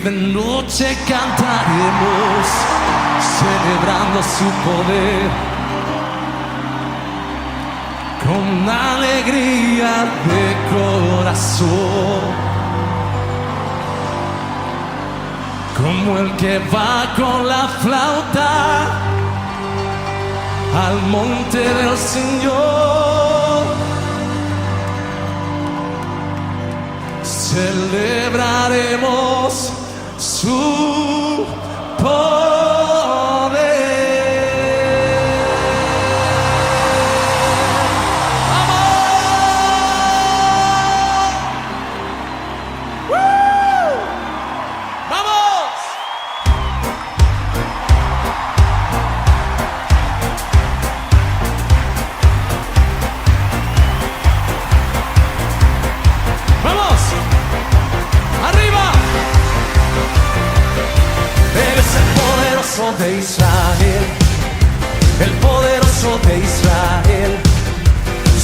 de noche cantaremos, celebrando su poder, con alegría de corazón. Como el que va con la flauta al monte del Señor, celebraremos su poder. De Israel, el poderoso de Israel,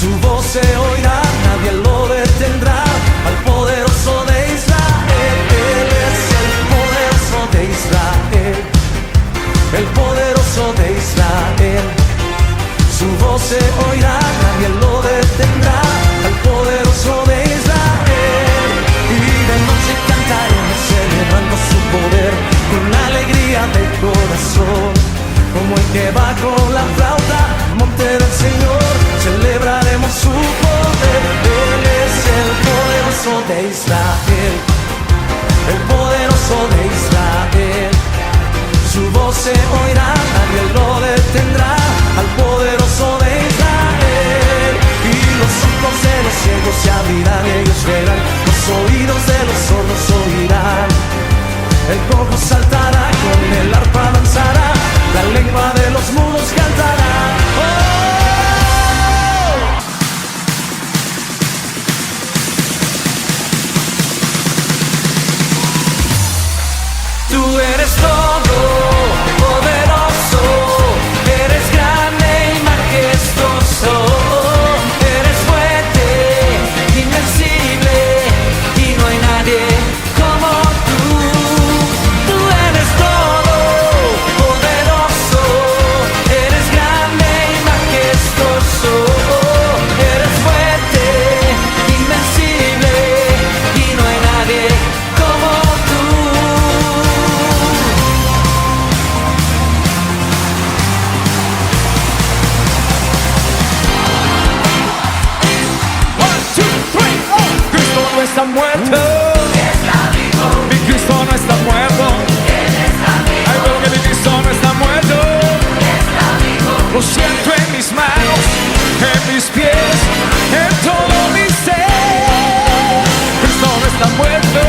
su voz se oirá, nadie lo detendrá, al poderoso de Israel. Él es el poderoso de Israel, el poderoso de Israel, su voz se oirá, nadie lo detendrá, al poderoso de Israel. Y de noche cantaremos celebrando su poder, con alegría del corazón, como el que va con la flauta al monte del Señor, celebraremos su poder. Él es el poderoso de Israel, el poderoso de Israel, su voz se oirá, nadie lo detendrá, al poderoso de Israel. Y los ojos de los ciegos se abrirán, ellos verán, los oídos de los sordos oirán, el cojo saltará, con el arpa danzará, la lengua de los mudos cantará. Tú eres todo poderoso, eres grande y majestuoso, eres fuerte, invencible, y no hay nadie como tú. Tú eres todo poderoso, eres grande y majestuoso, eres fuerte, invencible, y no hay nadie como tú. Cristo no está muerto, está vivo. Mi Cristo no está muerto, Él está vivo. Ay, pero que mi Cristo no está muerto, está vivo. Lo siento en mis manos, en mis pies, en todo mi ser. Cristo no está muerto,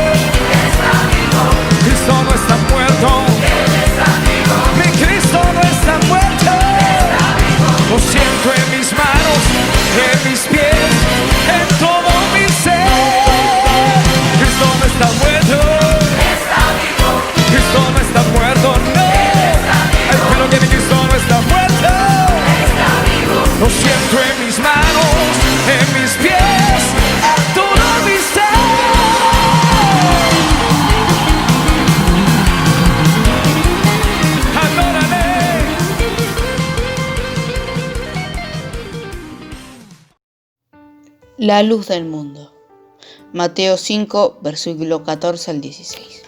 está vivo. Cristo no está muerto, Él está vivo. Mi Cristo no está muerto, está vivo. Lo siento en mis manos, en mis pies, en todo mi ser. Cristo no está muerto, está vivo. Cristo no está muerto, no. Ay, pero que mi Cristo no está muerto, está vivo. Lo siento en mis manos, en mis pies, en todo mi ser. Adórale. La luz del mundo. Mateo 5, versículo 14 al 16.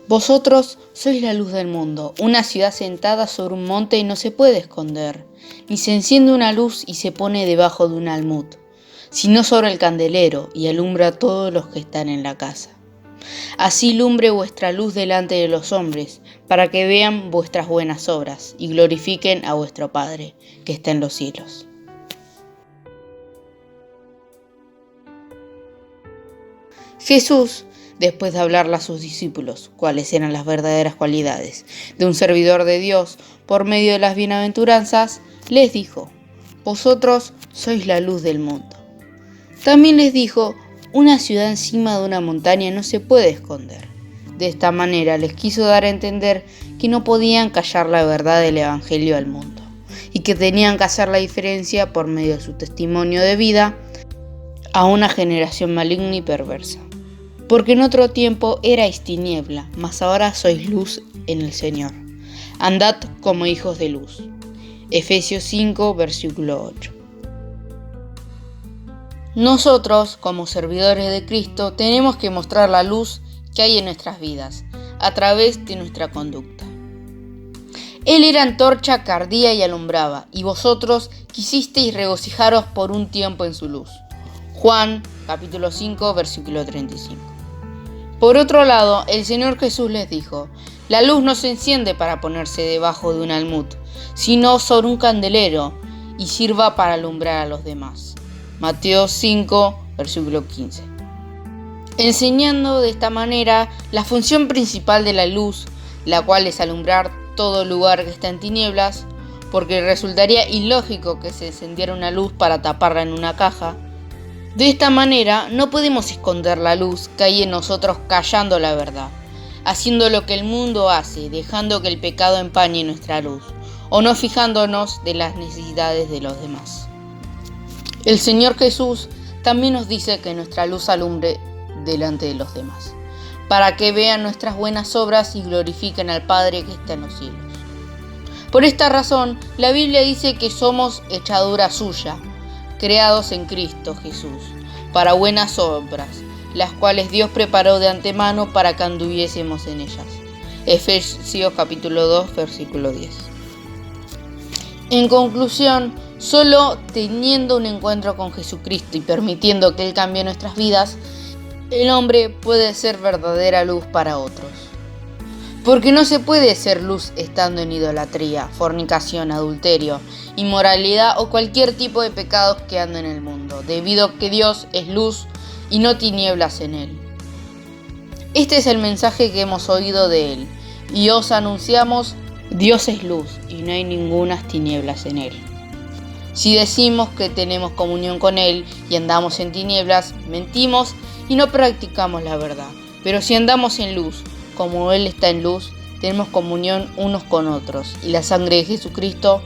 Vosotros sois la luz del mundo. Una ciudad sentada sobre un monte no se puede esconder, ni se enciende una luz y se pone debajo de un almud, sino sobre el candelero, y alumbra a todos los que están en la casa. Así lumbre vuestra luz delante de los hombres, para que vean vuestras buenas obras y glorifiquen a vuestro Padre, que está en los cielos. Jesús, después de hablarle a sus discípulos cuáles eran las verdaderas cualidades de un servidor de Dios por medio de las bienaventuranzas, les dijo: vosotros sois la luz del mundo. También les dijo: una ciudad encima de una montaña no se puede esconder. De esta manera les quiso dar a entender que no podían callar la verdad del Evangelio al mundo y que tenían que hacer la diferencia por medio de su testimonio de vida a una generación maligna y perversa. Porque en otro tiempo erais tiniebla, mas ahora sois luz en el Señor. Andad como hijos de luz. Efesios 5, versículo 8. Nosotros, como servidores de Cristo, tenemos que mostrar la luz que hay en nuestras vidas, a través de nuestra conducta. Él era antorcha que ardía y alumbraba, y vosotros quisisteis regocijaros por un tiempo en su luz. Juan, capítulo 5, versículo 35. Por otro lado, el Señor Jesús les dijo: la luz no se enciende para ponerse debajo de un almud, sino sobre un candelero, y sirva para alumbrar a los demás. Mateo 5, versículo 15. Enseñando de esta manera la función principal de la luz, la cual es alumbrar todo lugar que está en tinieblas, porque resultaría ilógico que se encendiera una luz para taparla en una caja. De esta manera no podemos esconder la luz que hay en nosotros callando la verdad, haciendo lo que el mundo hace, dejando que el pecado empañe nuestra luz, o no fijándonos de las necesidades de los demás. El Señor Jesús también nos dice que nuestra luz alumbre delante de los demás, para que vean nuestras buenas obras y glorifiquen al Padre que está en los cielos. Por esta razón, la Biblia dice que somos hechadura suya, creados en Cristo Jesús, para buenas obras, las cuales Dios preparó de antemano para que anduviésemos en ellas. Efesios capítulo 2, versículo 10. En conclusión, solo teniendo un encuentro con Jesucristo y permitiendo que Él cambie nuestras vidas, el hombre puede ser verdadera luz para otros. Porque no se puede ser luz estando en idolatría, fornicación, adulterio, inmoralidad o cualquier tipo de pecados que anda en el mundo, debido a que Dios es luz y no tinieblas en Él. Este es el mensaje que hemos oído de Él, y os anunciamos: Dios es luz y no hay ningunas tinieblas en Él. Si decimos que tenemos comunión con Él y andamos en tinieblas, mentimos y no practicamos la verdad. Pero si andamos en luz, como Él está en luz, tenemos comunión unos con otros, y la sangre de Jesucristo,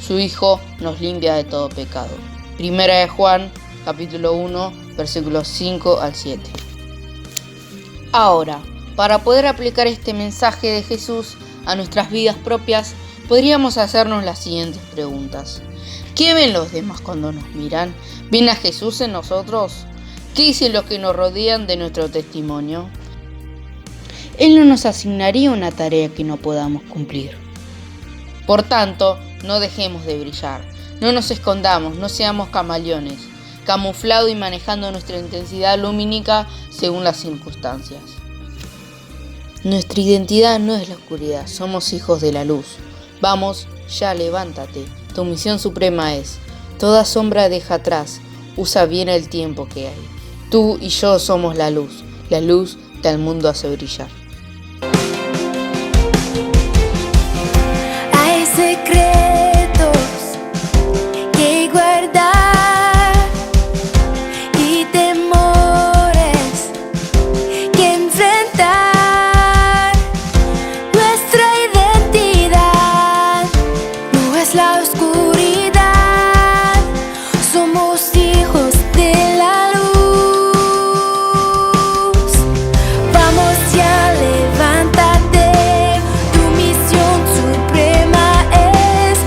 su Hijo, nos limpia de todo pecado. Primera de Juan, capítulo 1, versículos 5 al 7. Ahora, para poder aplicar este mensaje de Jesús a nuestras vidas propias, podríamos hacernos las siguientes preguntas. ¿Qué ven los demás cuando nos miran? ¿Ven a Jesús en nosotros? ¿Qué dicen los que nos rodean de nuestro testimonio? Él no nos asignaría una tarea que no podamos cumplir. Por tanto, no dejemos de brillar, no nos escondamos, no seamos camaleones, camuflado y manejando nuestra intensidad lumínica según las circunstancias. Nuestra identidad no es la oscuridad, somos hijos de la luz. Vamos, ya levántate, tu misión suprema es: toda sombra deja atrás, usa bien el tiempo que hay. Tú y yo somos la luz que al mundo hace brillar. Hay secretos que guardar y temores que enfrentar. Nuestra identidad no es la oscuridad, somos hijos de la luz. Vamos ya, levántate, tu misión suprema es: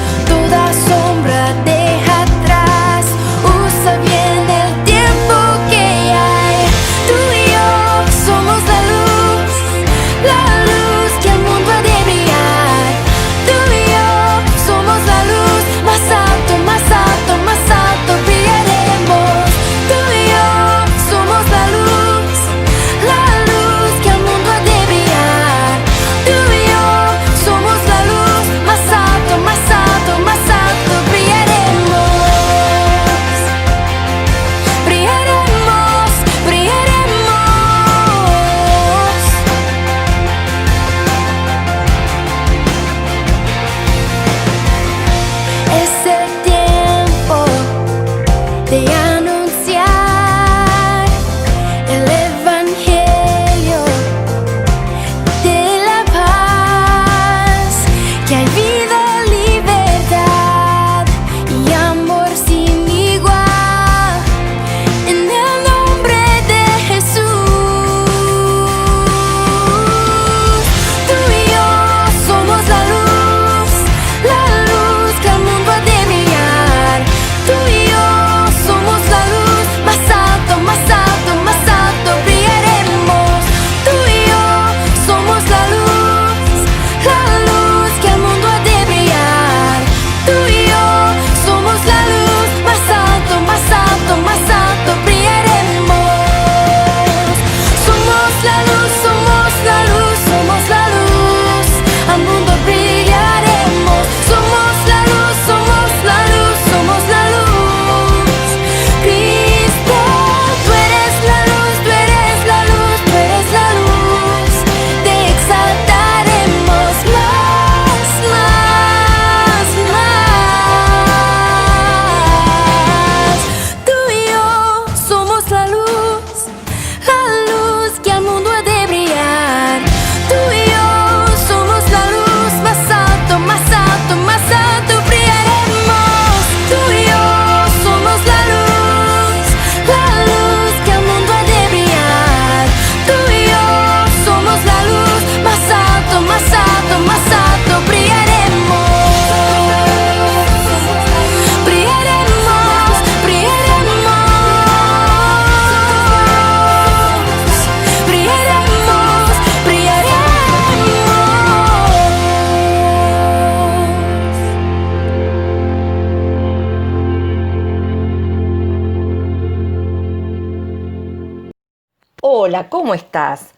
Hola, ¿cómo estás?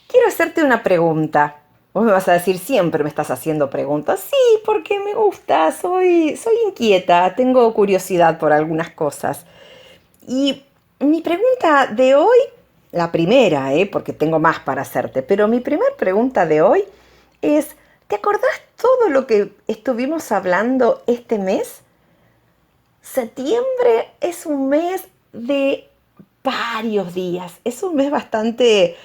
Quiero hacerte una pregunta. Vos me vas a decir, siempre me estás haciendo preguntas. Sí, porque me gusta, soy inquieta, tengo curiosidad por algunas cosas. Y mi pregunta de hoy, la primera, porque tengo más para hacerte, pero mi primera pregunta de hoy es, ¿te acordás todo lo que estuvimos hablando este mes? Septiembre es un mes de varios días, es un mes bastante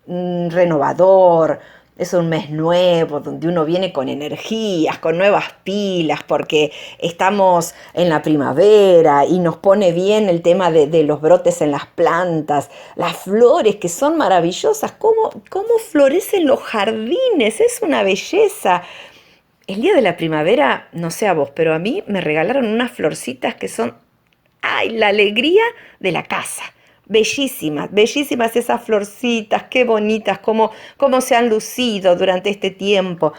renovador, es un mes nuevo donde uno viene con energías, con nuevas pilas, porque estamos en la primavera y nos pone bien el tema de los brotes en las plantas, las flores que son maravillosas, cómo florecen los jardines, es una belleza. El día de la primavera, no sé a vos, pero a mí me regalaron unas florcitas que son, ¡ay!, la alegría de la casa. Bellísimas, bellísimas esas florcitas, qué bonitas, cómo se han lucido durante este tiempo.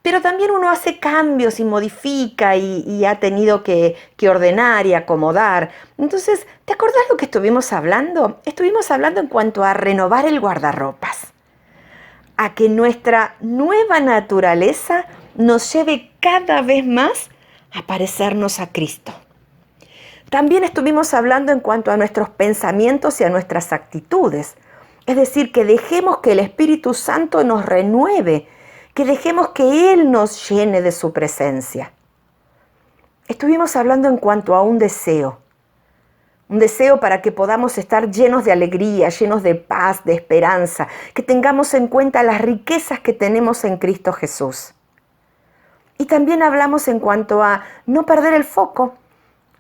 Pero también uno hace cambios y modifica y ha tenido que ordenar y acomodar. Entonces, ¿te acordás lo que estuvimos hablando? Estuvimos hablando en cuanto a renovar el guardarropas, a que nuestra nueva naturaleza nos lleve cada vez más a parecernos a Cristo. También estuvimos hablando en cuanto a nuestros pensamientos y a nuestras actitudes. Es decir, que dejemos que el Espíritu Santo nos renueve, que dejemos que Él nos llene de su presencia. Estuvimos hablando en cuanto a un deseo para que podamos estar llenos de alegría, llenos de paz, de esperanza, que tengamos en cuenta las riquezas que tenemos en Cristo Jesús. Y también hablamos en cuanto a no perder el foco.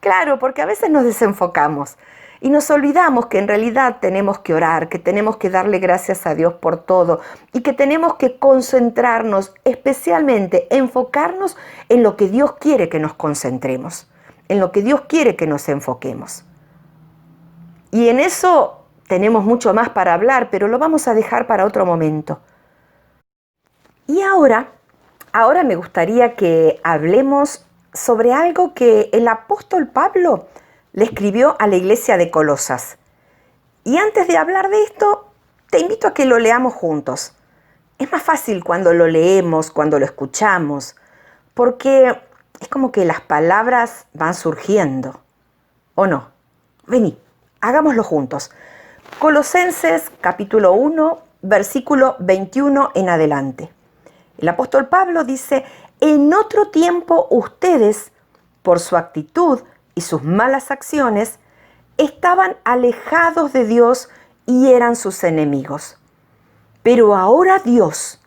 Claro, porque a veces nos desenfocamos y nos olvidamos que en realidad tenemos que orar, que tenemos que darle gracias a Dios por todo y que tenemos que concentrarnos, especialmente enfocarnos en lo que Dios quiere que nos concentremos, en lo que Dios quiere que nos enfoquemos. Y en eso tenemos mucho más para hablar, pero lo vamos a dejar para otro momento. Y ahora me gustaría que hablemos sobre algo que el apóstol Pablo le escribió a la iglesia de Colosas. Y antes de hablar de esto, te invito a que lo leamos juntos. Es más fácil cuando lo leemos, cuando lo escuchamos, porque es como que las palabras van surgiendo. ¿O no? Vení, hagámoslo juntos. Colosenses capítulo 1, versículo 21 en adelante. El apóstol Pablo dice: en otro tiempo ustedes, por su actitud y sus malas acciones, estaban alejados de Dios y eran sus enemigos. Pero ahora Dios,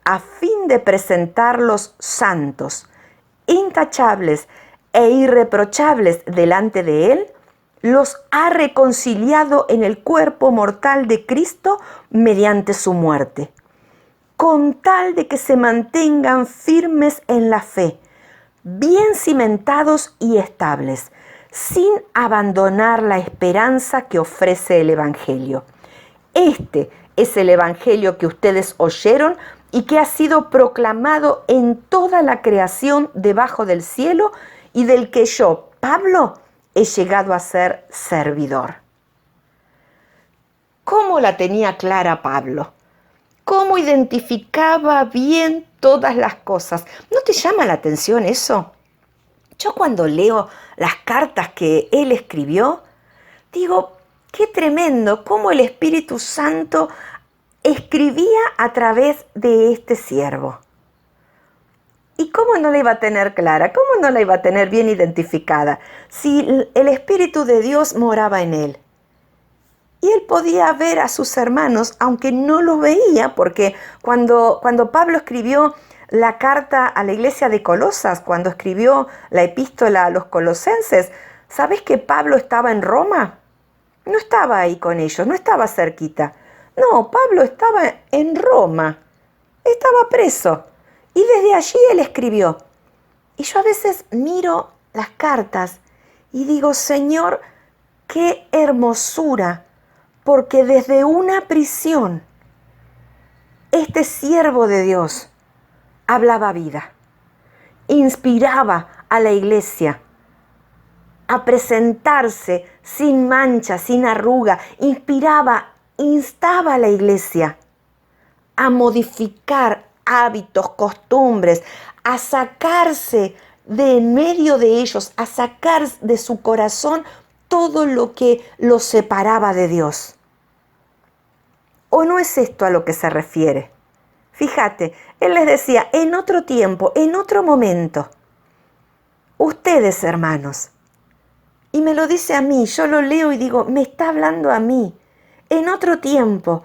a fin de presentarlos santos, intachables e irreprochables delante de Él, los ha reconciliado en el cuerpo mortal de Cristo mediante su muerte, con tal de que se mantengan firmes en la fe, bien cimentados y estables, sin abandonar la esperanza que ofrece el Evangelio. Este es el Evangelio que ustedes oyeron y que ha sido proclamado en toda la creación debajo del cielo y del que yo, Pablo, he llegado a ser servidor. ¿Cómo la tenía clara Pablo? ¿Cómo identificaba bien todas las cosas? ¿No te llama la atención eso? Yo cuando leo las cartas que él escribió, digo, qué tremendo cómo el Espíritu Santo escribía a través de este siervo. ¿Y cómo no la iba a tener clara? ¿Cómo no la iba a tener bien identificada? Si el Espíritu de Dios moraba en él. Y él podía ver a sus hermanos, aunque no los veía, porque cuando Pablo escribió la carta a la iglesia de Colosas, cuando escribió la epístola a los colosenses, ¿sabes que Pablo estaba en Roma? No estaba ahí con ellos, no estaba cerquita. No, Pablo estaba en Roma, estaba preso. Y desde allí él escribió. Y yo a veces miro las cartas y digo, Señor, qué hermosura, porque desde una prisión, este siervo de Dios hablaba vida, inspiraba a la iglesia a presentarse sin mancha, sin arruga, inspiraba instaba a la iglesia a modificar hábitos, costumbres, a sacarse de en medio de ellos, a sacar de su corazón todo lo que los separaba de Dios. ¿O no es esto a lo que se refiere? Fíjate, él les decía, en otro tiempo, en otro momento, ustedes, hermanos, y me lo dice a mí, yo lo leo y digo, me está hablando a mí, en otro tiempo,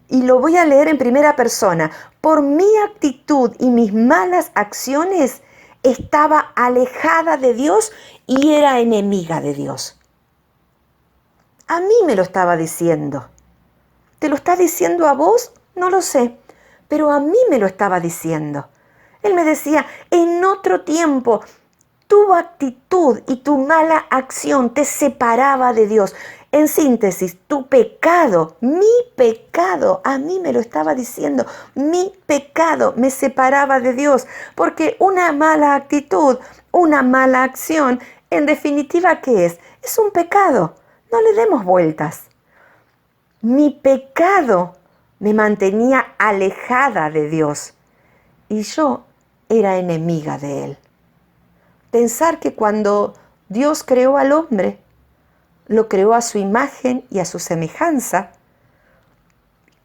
y lo voy a leer en primera persona, por mi actitud y mis malas acciones, estaba alejada de Dios y era enemiga de Dios. A mí me lo estaba diciendo. ¿Te lo está diciendo a vos? No lo sé, pero a mí me lo estaba diciendo. Él me decía, en otro tiempo, tu actitud y tu mala acción te separaba de Dios. En síntesis, tu pecado, mi pecado, a mí me lo estaba diciendo, mi pecado me separaba de Dios, porque una mala actitud, una mala acción, en definitiva, ¿qué es? Es un pecado, no le demos vueltas. Mi pecado me mantenía alejada de Dios y yo era enemiga de Él. Pensar que cuando Dios creó al hombre, lo creó a su imagen y a su semejanza,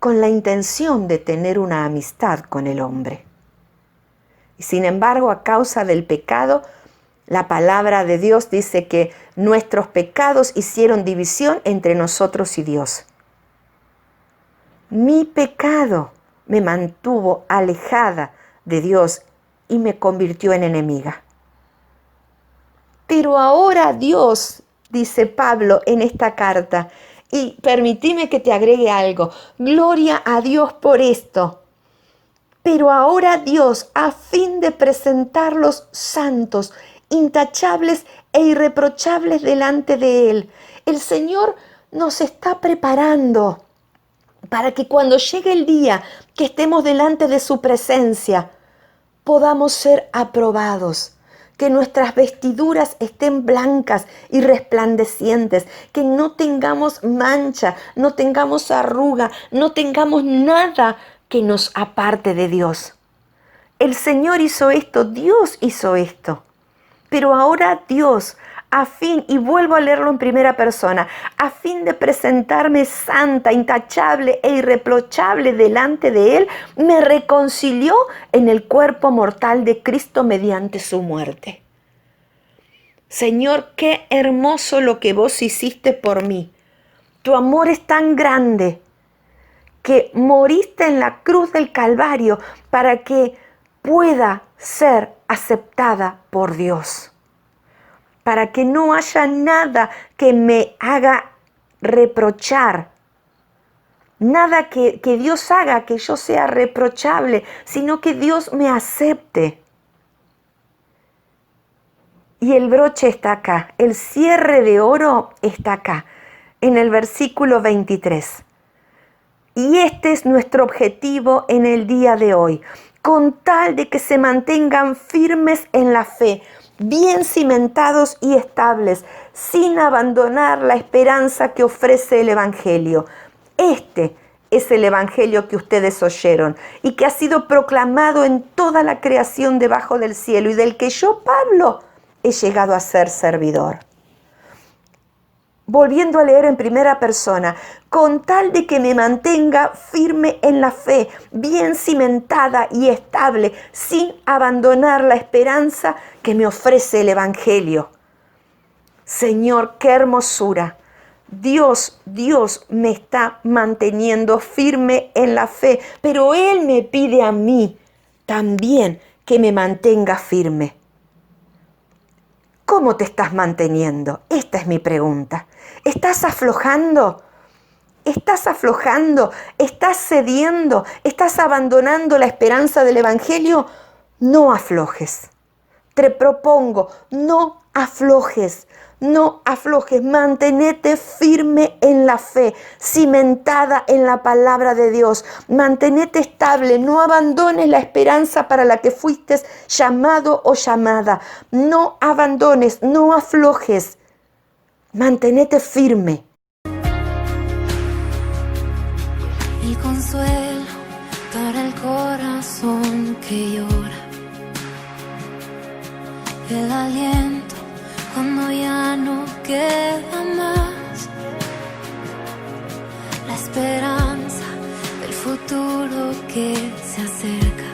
con la intención de tener una amistad con el hombre. Y sin embargo, a causa del pecado, la palabra de Dios dice que nuestros pecados hicieron división entre nosotros y Dios. Mi pecado me mantuvo alejada de Dios y me convirtió en enemiga. Pero ahora Dios, dice Pablo en esta carta, y permitime que te agregue algo, gloria a Dios por esto. Pero ahora Dios, a fin de presentarlos santos, intachables e irreprochables delante de Él, el Señor nos está preparando para que cuando llegue el día que estemos delante de su presencia, podamos ser aprobados. Que nuestras vestiduras estén blancas y resplandecientes, que no tengamos mancha, no tengamos arruga, no tengamos nada que nos aparte de Dios. El Señor hizo esto, Dios hizo esto. Pero ahora Dios, y vuelvo a leerlo en primera persona, a fin de presentarme santa, intachable e irreprochable delante de Él, me reconcilió en el cuerpo mortal de Cristo mediante su muerte. Señor, qué hermoso lo que vos hiciste por mí. Tu amor es tan grande que moriste en la cruz del Calvario para que pueda ser aceptada por Dios. Para que no haya nada que me haga reprochar. Nada que Dios haga que yo sea reprochable, sino que Dios me acepte. Y el broche está acá, el cierre de oro está acá, en el versículo 23. Y este es nuestro objetivo en el día de hoy, con tal de que se mantengan firmes en la fe, bien cimentados y estables, sin abandonar la esperanza que ofrece el Evangelio. Este es el Evangelio que ustedes oyeron y que ha sido proclamado en toda la creación debajo del cielo y del que yo, Pablo, he llegado a ser servidor. Volviendo a leer en primera persona, con tal de que me mantenga firme en la fe, bien cimentada y estable, sin abandonar la esperanza que me ofrece el Evangelio. Señor, qué hermosura. Dios me está manteniendo firme en la fe, pero Él me pide a mí también que me mantenga firme. ¿Cómo te estás manteniendo? Esta es mi pregunta. ¿Estás aflojando? ¿Estás aflojando? ¿Estás cediendo? ¿Estás abandonando la esperanza del Evangelio? No aflojes. Te propongo, no aflojes. No aflojes, mantenete firme en la fe, cimentada en la palabra de Dios. Mantenete estable, no abandones la esperanza para la que fuiste llamado o llamada. No abandones, no aflojes. Mantenete firme. corazón que llora, el aliento cuando ya no queda más, la esperanza del futuro que se acerca,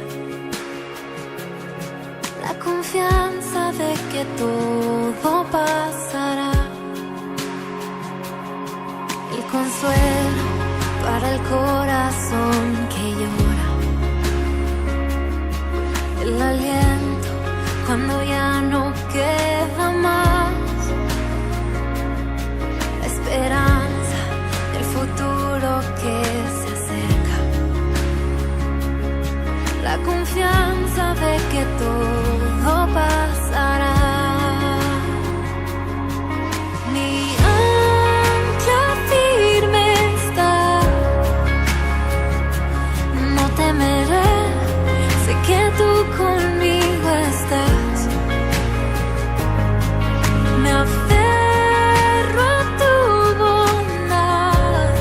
la confianza de que todo pasará, el consuelo para el corazón que llora, el aliento cuando ya no queda más, la esperanza del futuro que se acerca, la confianza de que todo pasará. Mi ancla firme está, no temeré, sé que tú conmigo estás. Me aferro a tu bondad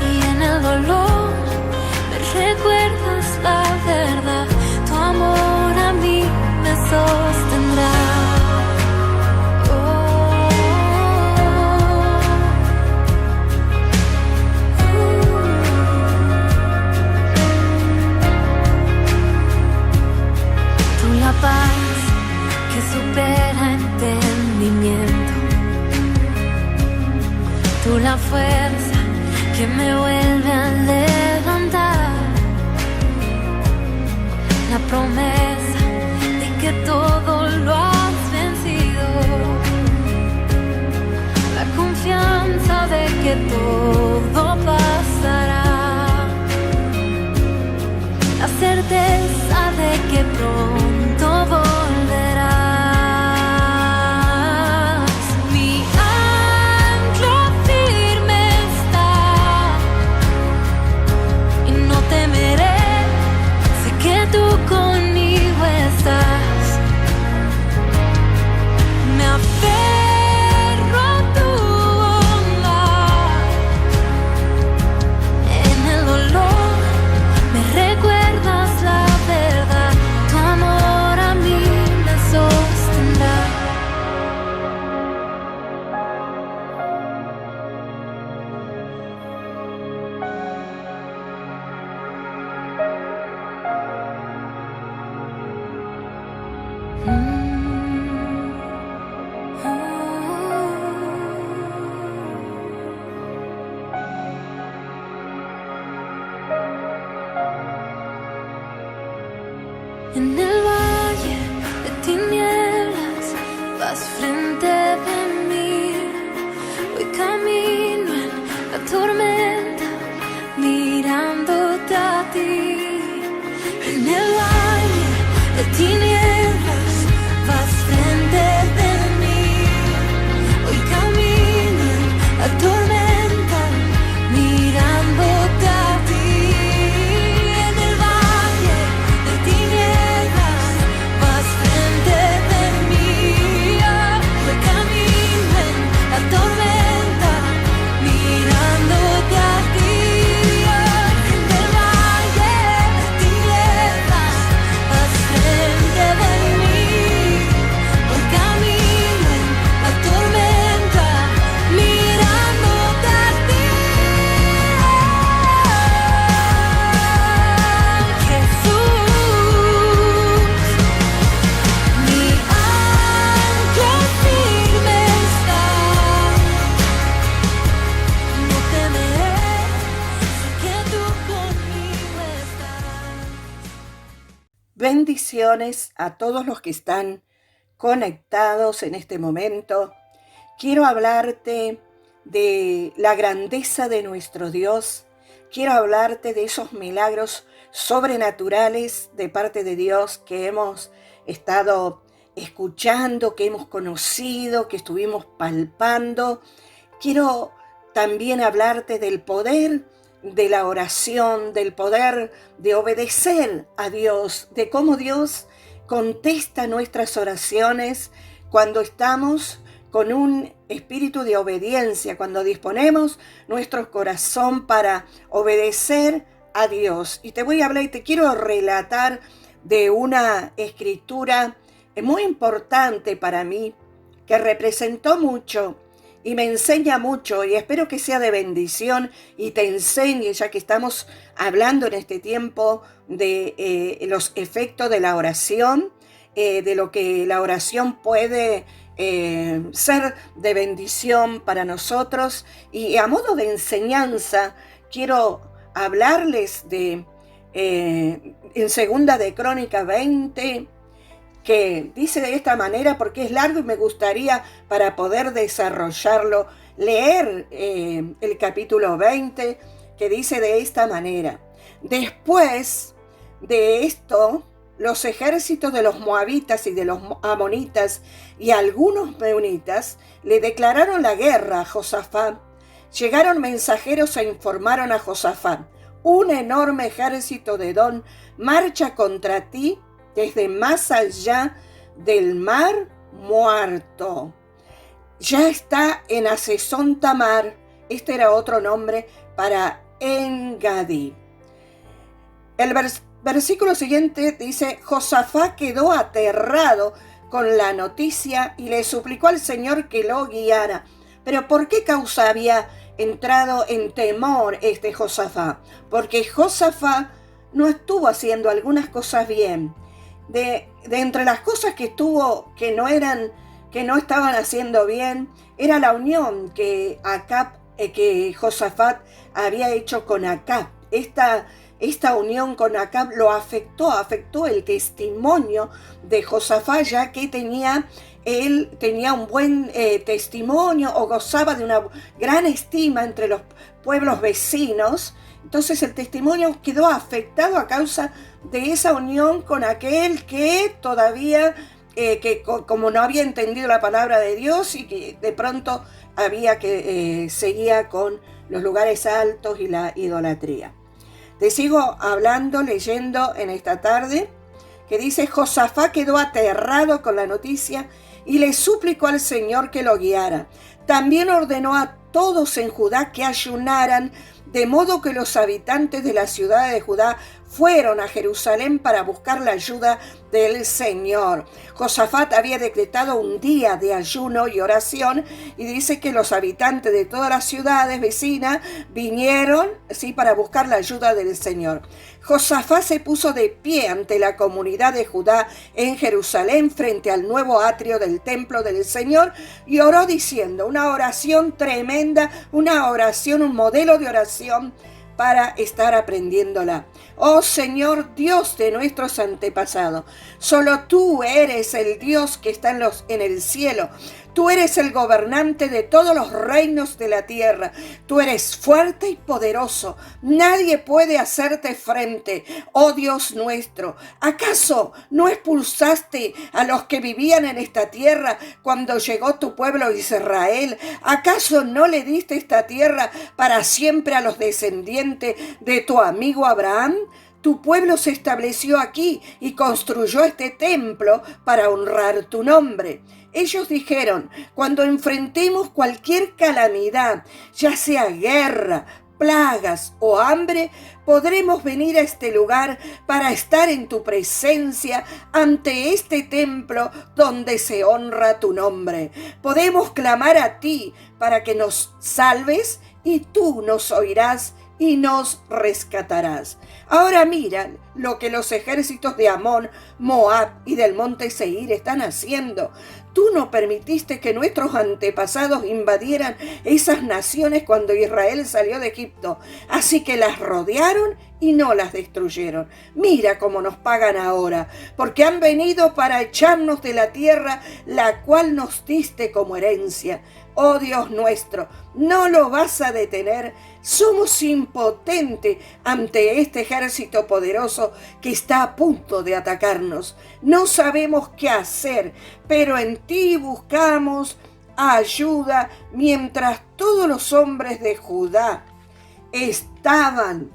y en el dolor me recuerdas la verdad. Tu amor a mí me sostendrá. Tú la paz que supera entendimiento, tú la fuerza que me vuelve a levantar, la promesa de que todo lo has vencido, la confianza de que todo pasará, la certeza de que pronto volverás. Mi ancla firme está y no temeré, sé que tú conmigo estás. Me aferro a tu bondad, en el dolor me recuerdas la verdad. Tu amor a mí me sostendrá. En el valle de tinieblas vas frente de mí, voy camino en la tormenta mirándote a ti. En el valle de tinieblas vas frente de mí, voy camino en la tormenta mirándote a ti. En el valle de tinieblas vas frente de mí, voy camino en la tormenta mirándote a ti. En el valle de tinieblas vas frente de mí, voy camino en la tormenta mirándote a ti. Jesús, mi ancla firme está, no temeré, sé que tú conmigo estás. Bendiciones a todos los que están conectados en este momento. Quiero hablarte de la grandeza de nuestro Dios. Quiero hablarte de esos milagros sobrenaturales de parte de Dios que hemos estado escuchando, que hemos conocido, que estuvimos palpando. Quiero también hablarte del poder de la oración, del poder de obedecer a Dios, de cómo Dios contesta nuestras oraciones cuando estamos con un espíritu de obediencia, cuando disponemos nuestro corazón para obedecer a Dios. Y te voy a hablar y te quiero relatar de una escritura muy importante para mí, que representó mucho y me enseña mucho, y espero que sea de bendición y te enseñe, ya que estamos hablando en este tiempo de los efectos de la oración, de lo que la oración puede ser de bendición para nosotros. Y a modo de enseñanza quiero hablarles de en Segunda de Crónicas 20, que dice de esta manera, porque es largo y me gustaría, para poder desarrollarlo, leer el capítulo 20, que dice de esta manera: después de esto, los ejércitos de los moabitas y de los amonitas y algunos meunitas le declararon la guerra a Josafat. Llegaron mensajeros e informaron a Josafat: un enorme ejército de Edom marcha contra ti desde más allá del mar Muerto. Ya está en Hasezón Tamar. Este era otro nombre para Engadi. El versículo siguiente dice: Josafat quedó aterrado con la noticia y le suplicó al Señor que lo guiara. Pero ¿por qué causa había entrado en temor este Josafat? Porque Josafat no estuvo haciendo algunas cosas bien. De entre las cosas que estuvo que no estaban haciendo bien, era la unión que Josafat había hecho con Acab. Esta unión con Acab lo afectó el testimonio de Josafat, ya que él tenía un buen testimonio, o gozaba de una gran estima entre los pueblos vecinos. Entonces el testimonio quedó afectado a causa de esa unión con aquel que todavía, como no había entendido la palabra de Dios, y que de pronto seguía con los lugares altos y la idolatría. Te sigo hablando, leyendo en esta tarde, que dice: Josafat quedó aterrado con la noticia y le suplicó al Señor que lo guiara. También ordenó a todos en Judá que ayunaran, de modo que los habitantes de la ciudad de Judá fueron a Jerusalén para buscar la ayuda del Señor. Josafat había decretado un día de ayuno y oración, y dice que los habitantes de todas las ciudades vecinas vinieron, para buscar la ayuda del Señor. Josafat se puso de pie ante la comunidad de Judá en Jerusalén, frente al nuevo atrio del templo del Señor, y oró diciendo una oración tremenda, una oración, un modelo de oración para estar aprendiéndola. Oh Señor, Dios de nuestros antepasados, solo tú eres el Dios que está en el cielo. Tú eres el gobernante de todos los reinos de la tierra. Tú eres fuerte y poderoso. Nadie puede hacerte frente, oh Dios nuestro. ¿Acaso no expulsaste a los que vivían en esta tierra cuando llegó tu pueblo Israel? ¿Acaso no le diste esta tierra para siempre a los descendientes de tu amigo Abraham? Tu pueblo se estableció aquí y construyó este templo para honrar tu nombre. Ellos dijeron: cuando enfrentemos cualquier calamidad, ya sea guerra, plagas o hambre, podremos venir a este lugar para estar en tu presencia ante este templo donde se honra tu nombre. Podemos clamar a ti para que nos salves, y tú nos oirás y nos rescatarás. Ahora mira lo que los ejércitos de Amón, Moab y del monte Seir están haciendo. Tú no permitiste que nuestros antepasados invadieran esas naciones cuando Israel salió de Egipto, así que las rodearon y no las destruyeron. Mira cómo nos pagan ahora, porque han venido para echarnos de la tierra la cual nos diste como herencia. Oh Dios nuestro, no lo vas a detener. Somos impotentes ante este ejército poderoso que está a punto de atacarnos. No sabemos qué hacer, pero en ti buscamos ayuda. Mientras todos los hombres de Judá estaban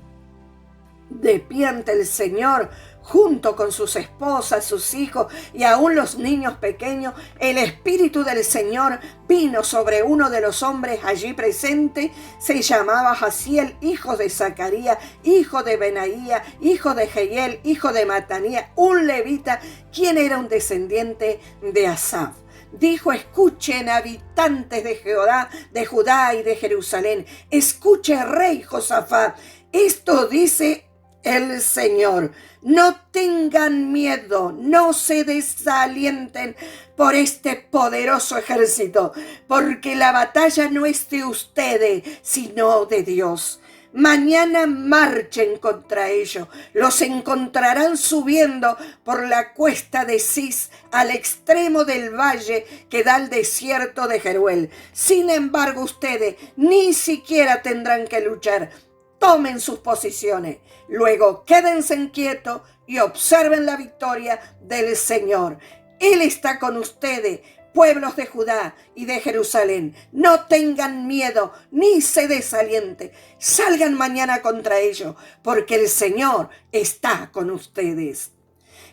de pie ante el Señor, junto con sus esposas, sus hijos y aún los niños pequeños, el Espíritu del Señor vino sobre uno de los hombres allí presente. Se llamaba Jaziel, hijo de Zacarías, hijo de Benaía, hijo de Jehiel, hijo de Matanía, un levita, quien era un descendiente de Asaf. Dijo: escuchen, habitantes de Judá y de Jerusalén, escuche, rey Josafat, esto dice el Señor: no tengan miedo, no se desalienten por este poderoso ejército, porque la batalla no es de ustedes, sino de Dios. Mañana marchen contra ellos, los encontrarán subiendo por la cuesta de Cis al extremo del valle que da al desierto de Jeruel. Sin embargo, ustedes ni siquiera tendrán que luchar. Tomen sus posiciones, luego quédense quietos y observen la victoria del Señor. Él está con ustedes, pueblos de Judá y de Jerusalén. No tengan miedo ni se desalienten. Salgan mañana contra ellos, porque el Señor está con ustedes.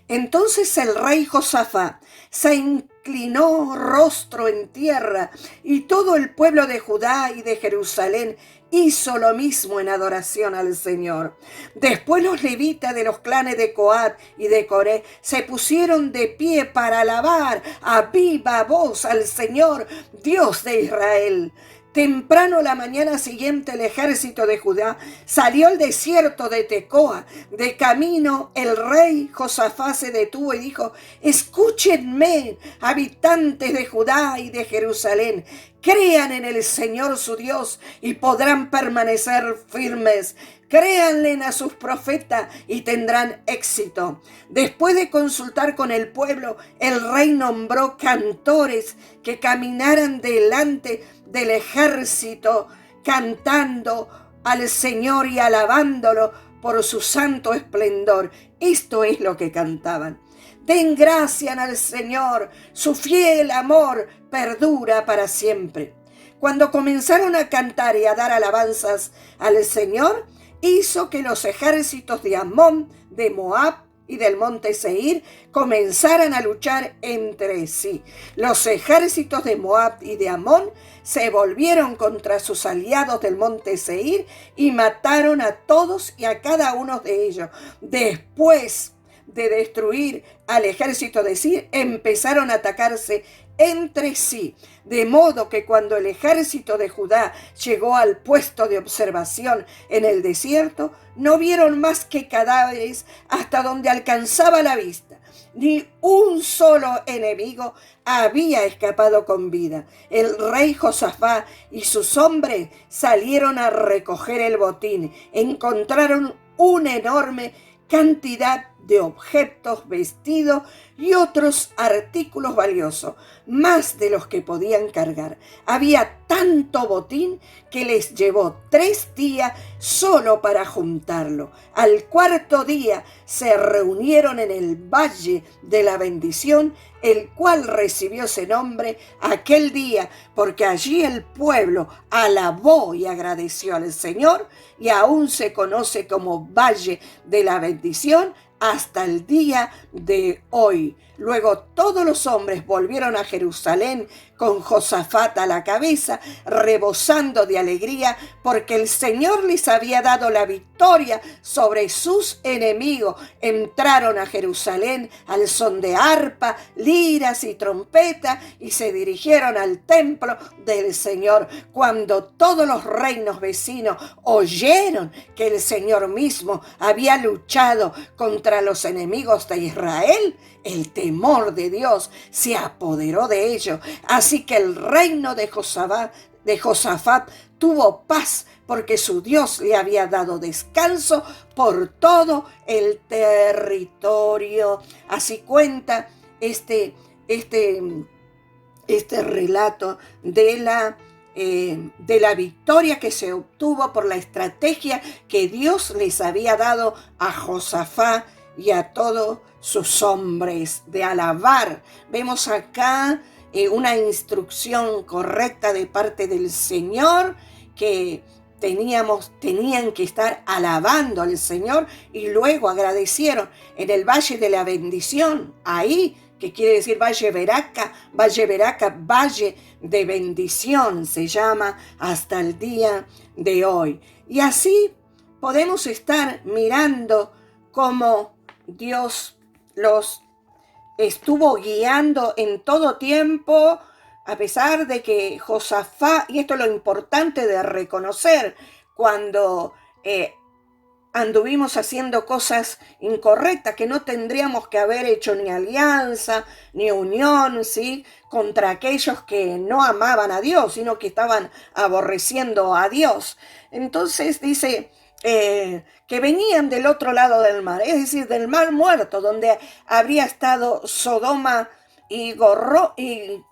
Entonces el rey Josafat se inclinó rostro en tierra, y todo el pueblo de Judá y de Jerusalén hizo lo mismo en adoración al Señor. Después los levitas de los clanes de Coat y de Coré se pusieron de pie para alabar a viva voz al Señor, Dios de Israel. Temprano la mañana siguiente el ejército de Judá salió al desierto de Tecoa. De camino el rey Josafat se detuvo y dijo: escúchenme, habitantes de Judá y de Jerusalén, crean en el Señor su Dios y podrán permanecer firmes. Créanle a sus profetas y tendrán éxito. Después de consultar con el pueblo, el rey nombró cantores que caminaran delante del ejército, cantando al Señor y alabándolo por su santo esplendor. Esto es lo que cantaban: den gracias al Señor, su fiel amor perdura para siempre. Cuando comenzaron a cantar y a dar alabanzas al Señor, hizo que los ejércitos de Amón, de Moab y del monte Seir comenzaran a luchar entre sí. Los ejércitos de Moab y de Amón se volvieron contra sus aliados del monte Seir y mataron a todos y a cada uno de ellos. Después de destruir al ejército de Seir, empezaron a atacarse entre sí, de modo que cuando el ejército de Judá llegó al puesto de observación en el desierto, no vieron más que cadáveres hasta donde alcanzaba la vista. Ni un solo enemigo había escapado con vida. El rey Josafat y sus hombres salieron a recoger el botín. Encontraron una enorme cantidad de objetos, vestidos y otros artículos valiosos, más de los que podían cargar. Había tanto botín que les llevó 3 días solo para juntarlo. Al cuarto día se reunieron en el Valle de la Bendición, el cual recibió ese nombre aquel día, porque allí el pueblo alabó y agradeció al Señor, y aún se conoce como Valle de la Bendición hasta el día de hoy. Luego todos los hombres volvieron a Jerusalén con Josafat a la cabeza, rebosando de alegría, porque el Señor les había dado la victoria sobre sus enemigos. Entraron a Jerusalén al son de arpa, liras y trompetas, y se dirigieron al templo del Señor. Cuando todos los reinos vecinos oyeron que el Señor mismo había luchado contra los enemigos de Israel, el temor de Dios se apoderó de ellos. Así que el reino de Josafat tuvo paz, porque su Dios le había dado descanso por todo el territorio. Así cuenta este relato de la victoria que se obtuvo por la estrategia que Dios les había dado a Josafat y a todos sus hombres de alabar. Vemos acá una instrucción correcta de parte del Señor, que tenían que estar alabando al Señor y luego agradecieron en el Valle de la Bendición, ahí, que quiere decir Valle Veraca, Valle de Bendición se llama hasta el día de hoy. Y así podemos estar mirando cómo Dios los estuvo guiando en todo tiempo, a pesar de que Josafat, y esto es lo importante de reconocer, cuando anduvimos haciendo cosas incorrectas, que no tendríamos que haber hecho ni alianza, ni unión, ¿sí?, contra aquellos que no amaban a Dios, sino que estaban aborreciendo a Dios. Entonces dice que venían del otro lado del mar, es decir, del mar muerto, donde habría estado Sodoma y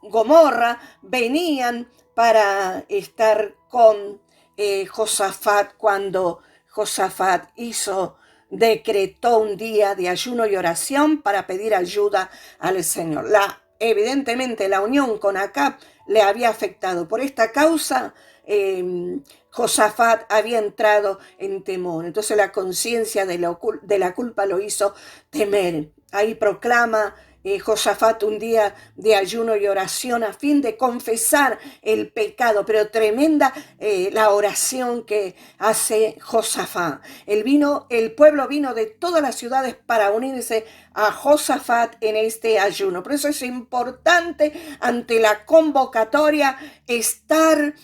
Gomorra, venían para estar con Josafat cuando Josafat decretó un día de ayuno y oración para pedir ayuda al Señor. Evidentemente la unión con Acab le había afectado. Por esta causa Josafat había entrado en temor. Entonces la conciencia de la culpa lo hizo temer. Ahí proclama Josafat un día de ayuno y oración a fin de confesar el pecado, pero tremenda la oración que hace Josafat. El pueblo vino de todas las ciudades para unirse a Josafat en este ayuno. Por eso es importante ante la convocatoria estar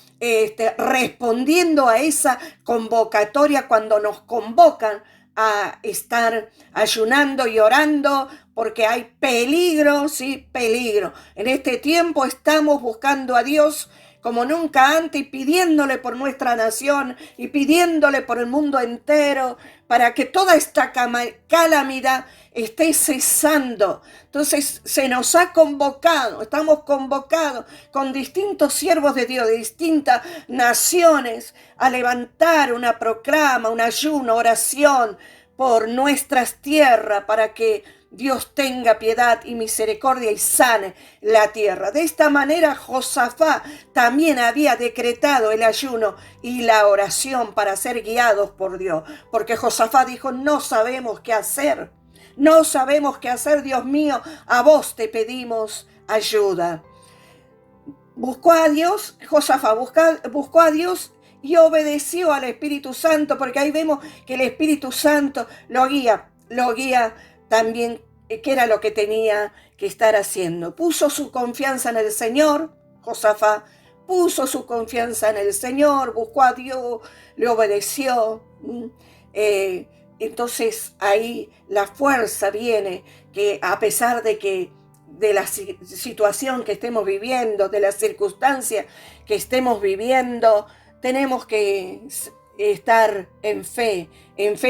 respondiendo a esa convocatoria cuando nos convocan a estar ayunando y orando, porque hay peligro, sí, peligro. En este tiempo estamos buscando a Dios como nunca antes y pidiéndole por nuestra nación y pidiéndole por el mundo entero para que toda esta calamidad esté cesando. Entonces se nos ha convocado, estamos convocados con distintos siervos de Dios de distintas naciones a levantar una proclama, un ayuno, oración por nuestras tierras para que Dios tenga piedad y misericordia y sane la tierra. De esta manera Josafat también había decretado el ayuno y la oración para ser guiados por Dios. Porque Josafat dijo, no sabemos qué hacer. No sabemos qué hacer, Dios mío, a vos te pedimos ayuda. Buscó a Dios, Josafat buscó a Dios y obedeció al Espíritu Santo, porque ahí vemos que el Espíritu Santo lo guía también, que era lo que tenía que estar haciendo. Puso su confianza en el Señor, Josafat puso su confianza en el Señor, buscó a Dios, le obedeció. Entonces ahí la fuerza viene, que a pesar de la situación que estemos viviendo, de las circunstancias que estemos viviendo, tenemos que estar en fe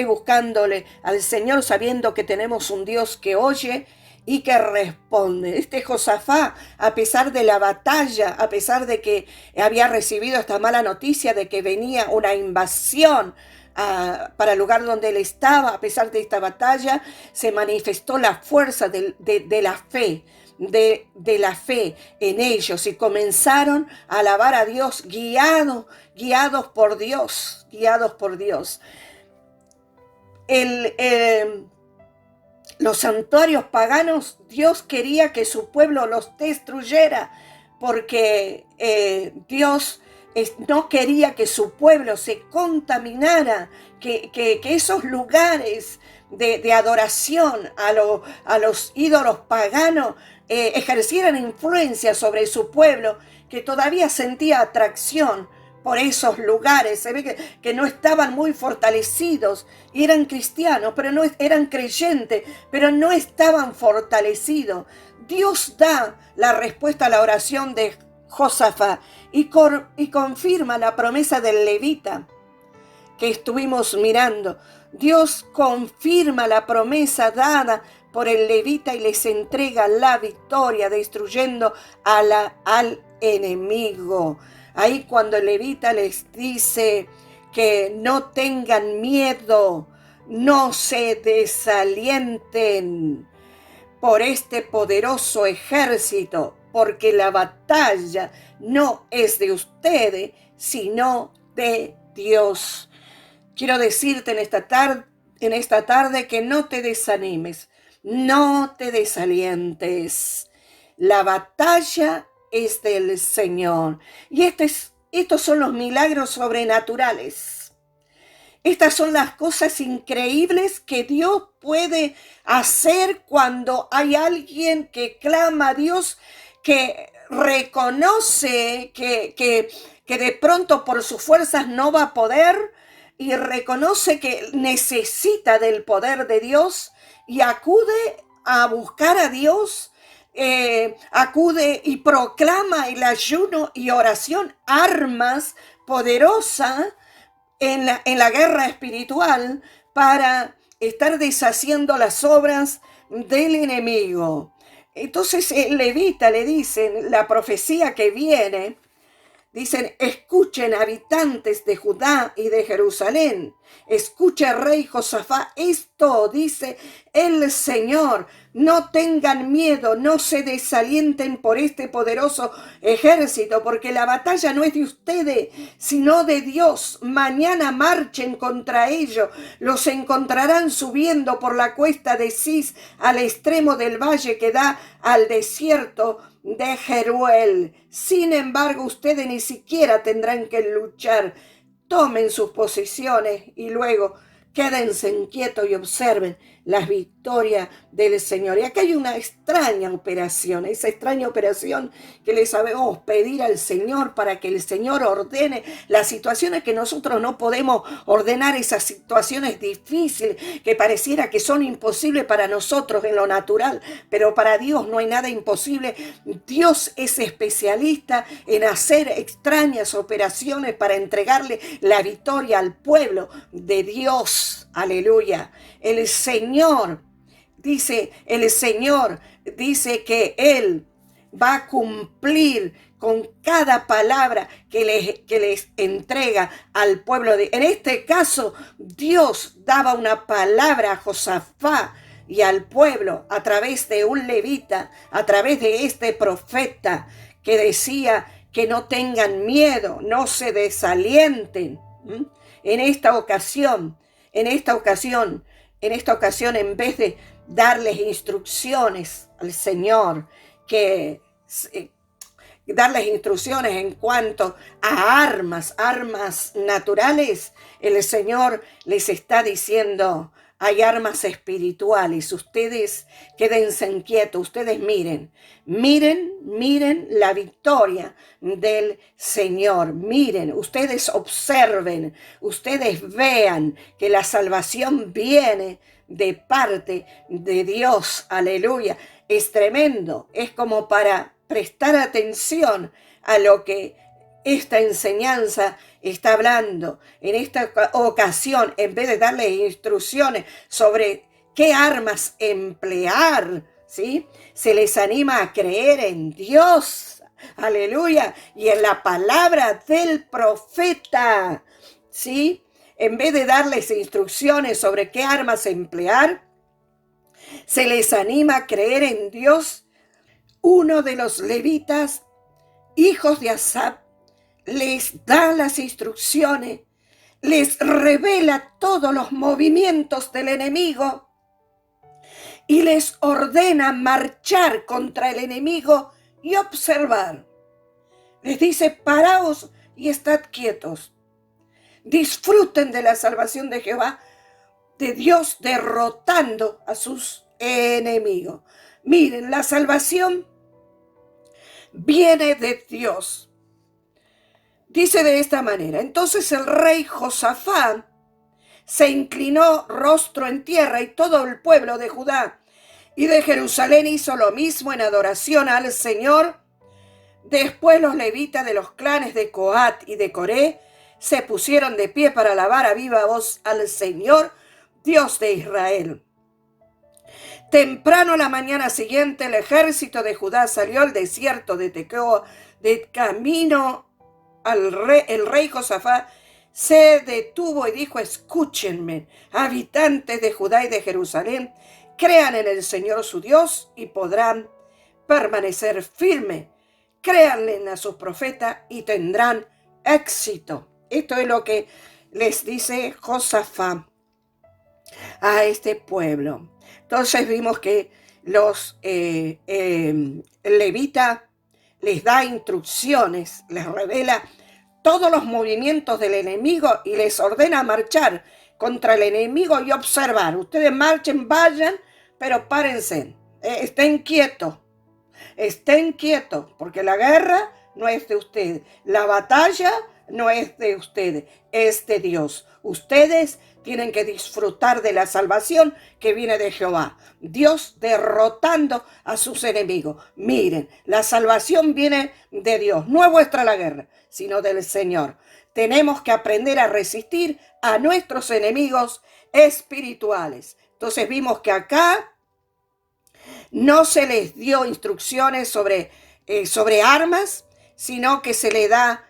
buscándole al Señor, sabiendo que tenemos un Dios que oye y que responde. Este Josafat, a pesar de la batalla, a pesar de que había recibido esta mala noticia de que venía una invasión para el lugar donde él estaba, a pesar de esta batalla, se manifestó la fuerza de la fe, de la fe en ellos, y comenzaron a alabar a Dios guiados por Dios. Los santuarios paganos, Dios quería que su pueblo los destruyera, porque Dios no quería que su pueblo se contaminara, que esos lugares de adoración a los ídolos paganos ejercieran influencia sobre su pueblo, que todavía sentía atracción por esos lugares. Se ve que no estaban muy fortalecidos, y eran cristianos, pero no eran creyentes, pero no estaban fortalecidos. Dios da la respuesta a la oración de Josafat y confirma la promesa del levita que estuvimos mirando. Dios confirma la promesa dada por el levita y les entrega la victoria, destruyendo al enemigo. Ahí cuando el levita les dice que no tengan miedo, no se desalienten por este poderoso ejército, porque la batalla no es de ustedes, sino de Dios. Quiero decirte en esta tarde que no te desanimes, no te desalientes. La batalla es del Señor. Y estos son los milagros sobrenaturales. Estas son las cosas increíbles que Dios puede hacer cuando hay alguien que clama a Dios, que reconoce que de pronto por sus fuerzas no va a poder y reconoce que necesita del poder de Dios y acude a buscar a Dios, acude y proclama el ayuno y oración, armas poderosas en la guerra espiritual para estar deshaciendo las obras del enemigo. Entonces el levita le dicen, la profecía que viene, dicen: escuchen, habitantes de Judá y de Jerusalén, escuche, rey Josafá, esto dice el Señor: no tengan miedo, no se desalienten por este poderoso ejército, porque la batalla no es de ustedes, sino de Dios. Mañana marchen contra ellos, los encontrarán subiendo por la cuesta de Cis al extremo del valle que da al desierto de Jeruel. Sin embargo, ustedes ni siquiera tendrán que luchar. Tomen sus posiciones y luego quédense quietos y observen las victorias del Señor. Y acá hay una extraña operación, esa extraña operación que le sabemos pedir al Señor para que el Señor ordene las situaciones que nosotros no podemos ordenar, esas situaciones difíciles que pareciera que son imposibles para nosotros en lo natural, pero para Dios no hay nada imposible. Dios es especialista en hacer extrañas operaciones para entregarle la victoria al pueblo de Dios. Aleluya. El Señor dice que Él va a cumplir con cada palabra que les entrega al pueblo. En este caso, Dios daba una palabra a Josafá y al pueblo a través de un levita, a través de este profeta que decía que no tengan miedo, no se desalienten. En esta ocasión, en vez de darles instrucciones al Señor, darles instrucciones en cuanto a armas naturales, el Señor les está diciendo: hay armas espirituales, ustedes quédense quietos, ustedes miren la victoria del Señor, miren, ustedes observen, ustedes vean que la salvación viene de parte de Dios, aleluya. Es tremendo, es como para prestar atención a lo que esta enseñanza está hablando. En esta ocasión, en vez de darles instrucciones sobre qué armas emplear, ¿sí?, se les anima a creer en Dios, aleluya, y en la palabra del profeta, ¿sí? En vez de darles instrucciones sobre qué armas emplear, se les anima a creer en Dios. Uno de los levitas, hijos de Asaf, les da las instrucciones, les revela todos los movimientos del enemigo y les ordena marchar contra el enemigo y observar. Les dice: paraos y estad quietos. Disfruten de la salvación de Jehová, de Dios derrotando a sus enemigos. Miren, la salvación viene de Dios. Dice de esta manera: entonces el rey Josafá se inclinó rostro en tierra, y todo el pueblo de Judá y de Jerusalén hizo lo mismo en adoración al Señor. Después los levitas de los clanes de Coat y de Coré se pusieron de pie para alabar a viva voz al Señor, Dios de Israel. Temprano la mañana siguiente, el ejército de Judá salió al desierto de Tecoa. De camino el rey Josafá se detuvo y dijo: escúchenme, habitantes de Judá y de Jerusalén, crean en el Señor su Dios y podrán permanecer firmes. Créanle a sus profetas y tendrán éxito. Esto es lo que les dice Josafat a este pueblo. Entonces vimos que los levita les da instrucciones, les revela todos los movimientos del enemigo y les ordena marchar contra el enemigo y observar. Ustedes marchen, vayan, pero párense, estén quietos, porque la guerra no es de ustedes, la batalla no es de ustedes, es de Dios. Ustedes tienen que disfrutar de la salvación que viene de Jehová. Dios derrotando a sus enemigos. Miren, la salvación viene de Dios. No es vuestra la guerra, sino del Señor. Tenemos que aprender a resistir a nuestros enemigos espirituales. Entonces vimos que acá no se les dio instrucciones sobre armas, sino que se les da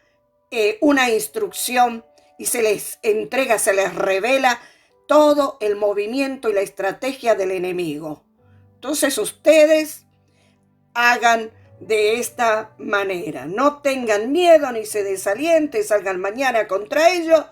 una instrucción y se les entrega, se les revela todo el movimiento y la estrategia del enemigo. Entonces ustedes hagan de esta manera. No tengan miedo ni se desalienten, salgan mañana contra ellos,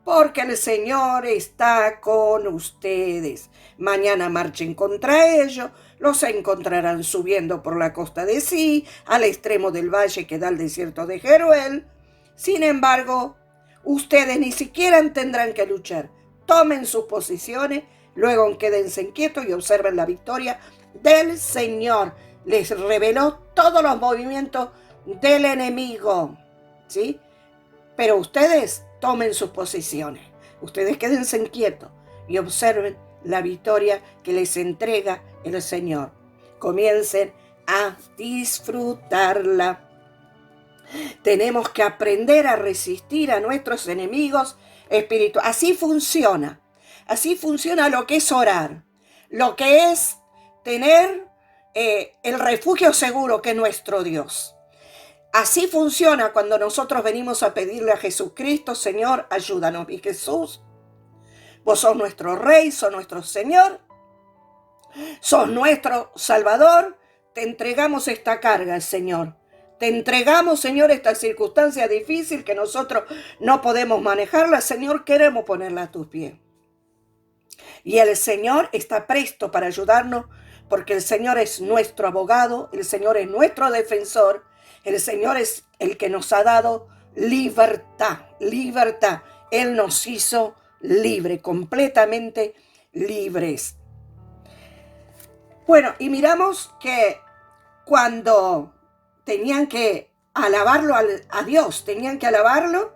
porque el Señor está con ustedes. Mañana marchen contra ellos, los encontrarán subiendo por la costa de Sí, al extremo del valle que da al desierto de Jeruel. Sin embargo, ustedes ni siquiera tendrán que luchar. Tomen sus posiciones, luego quédense quietos y observen la victoria del Señor. Les reveló todos los movimientos del enemigo, ¿sí? Pero ustedes tomen sus posiciones. Ustedes quédense quietos y observen la victoria que les entrega el Señor. Comiencen a disfrutarla. Tenemos que aprender a resistir a nuestros enemigos espirituales. Así funciona lo que es orar, lo que es tener el refugio seguro que es nuestro Dios. Así funciona cuando nosotros venimos a pedirle a Jesucristo: Señor, ayúdanos. Y Jesús, vos sos nuestro Rey, sos nuestro Señor, sos nuestro Salvador. Te entregamos esta carga, Señor. Te entregamos, Señor, esta circunstancia difícil que nosotros no podemos manejarla. Señor, queremos ponerla a tus pies. Y el Señor está presto para ayudarnos, porque el Señor es nuestro abogado, el Señor es nuestro defensor, el Señor es el que nos ha dado libertad. Él nos hizo libre, completamente libres. Bueno, y miramos que cuando tenían que alabarlo a Dios, tenían que alabarlo.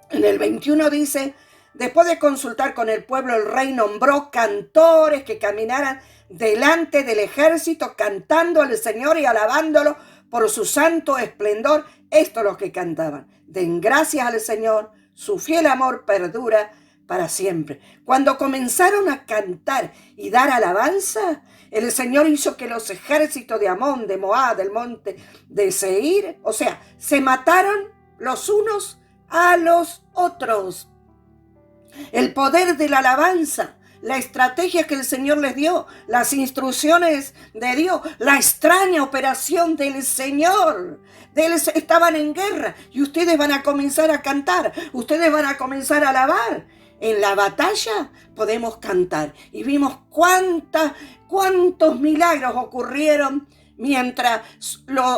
En el 21 dice: después de consultar con el pueblo, el rey nombró cantores que caminaran delante del ejército, cantando al Señor y alabándolo por su santo esplendor. Esto es lo que cantaban: den gracias al Señor, su fiel amor perdura para siempre. Cuando comenzaron a cantar y dar alabanza, el Señor hizo que los ejércitos de Amón, de Moab, del monte de Seir, se mataron los unos a los otros. El poder de la alabanza, la estrategia que el Señor les dio, las instrucciones de Dios, la extraña operación del Señor. Estaban en guerra y ustedes van a comenzar a cantar, ustedes van a comenzar a alabar. En la batalla podemos cantar. Y vimos cuántos milagros ocurrieron mientras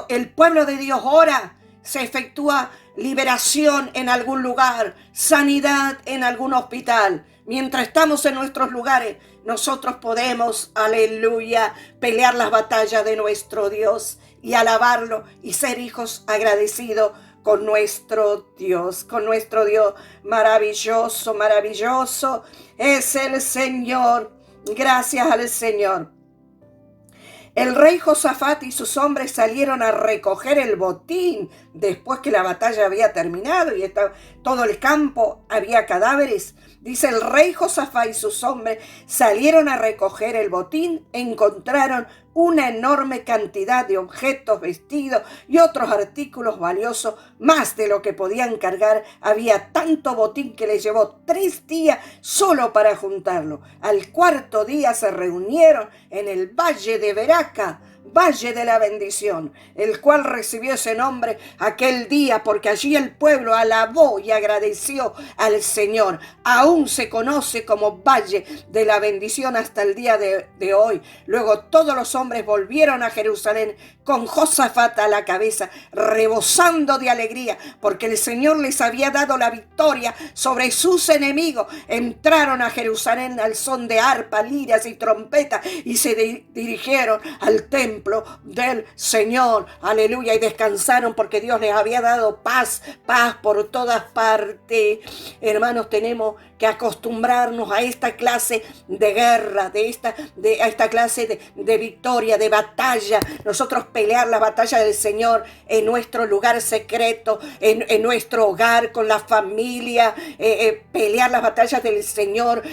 el pueblo de Dios ora. Se efectúa liberación en algún lugar, sanidad en algún hospital. Mientras estamos en nuestros lugares, nosotros podemos, aleluya, pelear las batallas de nuestro Dios y alabarlo y ser hijos agradecidos con nuestro Dios maravilloso, maravilloso es el Señor. Gracias al Señor. El rey Josafat y sus hombres salieron a recoger el botín después que la batalla había terminado y todo el campo había cadáveres. Dice: el rey Josafat y sus hombres salieron a recoger el botín, encontraron una enorme cantidad de objetos, vestidos y otros artículos valiosos, más de lo que podían cargar. Había tanto botín que les llevó 3 días solo para juntarlo. Al 4º día se reunieron en el valle de Beraca, Valle de la Bendición, el cual recibió ese nombre aquel día porque allí el pueblo alabó y agradeció al Señor. Aún se conoce como Valle de la Bendición hasta el día de hoy. Luego todos los hombres volvieron a Jerusalén con Josafat a la cabeza, rebosando de alegría, porque el Señor les había dado la victoria sobre sus enemigos. Entraron a Jerusalén al son de arpa, liras y trompetas y se dirigieron al templo del Señor. Aleluya. Y descansaron porque Dios les había dado paz por todas partes. Hermanos, tenemos que acostumbrarnos a esta clase de guerra, a esta clase de victoria, de batalla. Nosotros pelear la batalla del Señor en nuestro lugar secreto, en nuestro hogar, con la familia, pelear las batallas del Señor,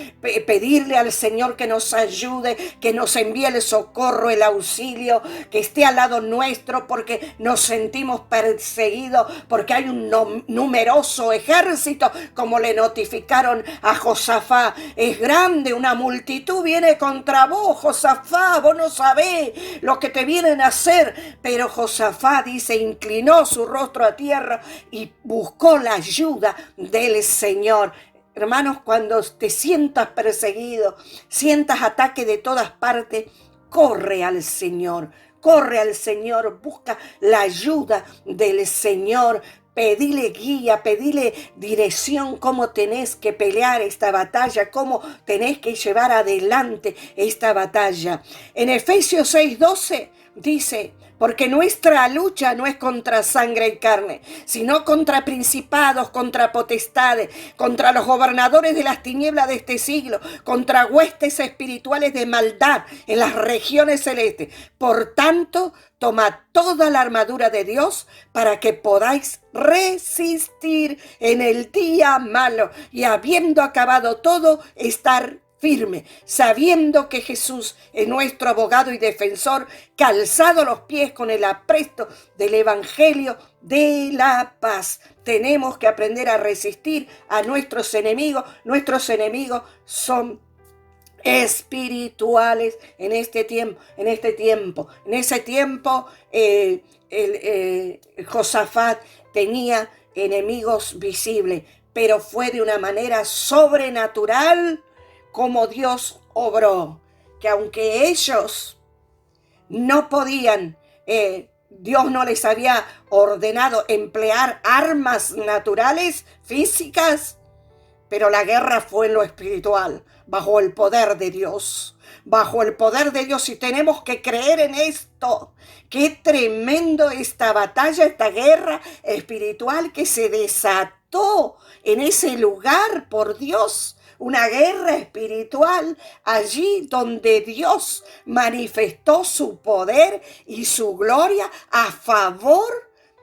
pedirle al Señor que nos ayude, que nos envíe el socorro, el auxilio, que esté al lado nuestro, porque nos sentimos perseguidos, porque hay un numeroso ejército, como le notificaron a Josafat. Es grande, una multitud viene contra vos, Josafat, vos no sabés lo que te vienen a hacer. Pero Josafat, dice, inclinó su rostro a tierra y buscó la ayuda del Señor. Hermanos, cuando te sientas perseguido, sientas ataque de todas partes, corre al Señor, busca la ayuda del Señor. Pedile guía, pedile dirección, cómo tenés que pelear esta batalla, cómo tenés que llevar adelante esta batalla. En Efesios 6:12 dice: porque nuestra lucha no es contra sangre y carne, sino contra principados, contra potestades, contra los gobernadores de las tinieblas de este siglo, contra huestes espirituales de maldad en las regiones celestes. Por tanto, tomad toda la armadura de Dios para que podáis resistir en el día malo y, habiendo acabado todo, estar firme, sabiendo que Jesús es nuestro abogado y defensor, calzado los pies con el apresto del Evangelio de la paz. Tenemos que aprender a resistir a nuestros enemigos. Nuestros enemigos son espirituales en ese tiempo. Josafat tenía enemigos visibles, pero fue de una manera sobrenatural como Dios obró, que aunque ellos no podían, Dios no les había ordenado emplear armas naturales, físicas, pero la guerra fue en lo espiritual, bajo el poder de Dios. Y tenemos que creer en esto. Qué tremendo esta batalla, esta guerra espiritual que se desató en ese lugar por Dios. Una guerra espiritual allí donde Dios manifestó su poder y su gloria a favor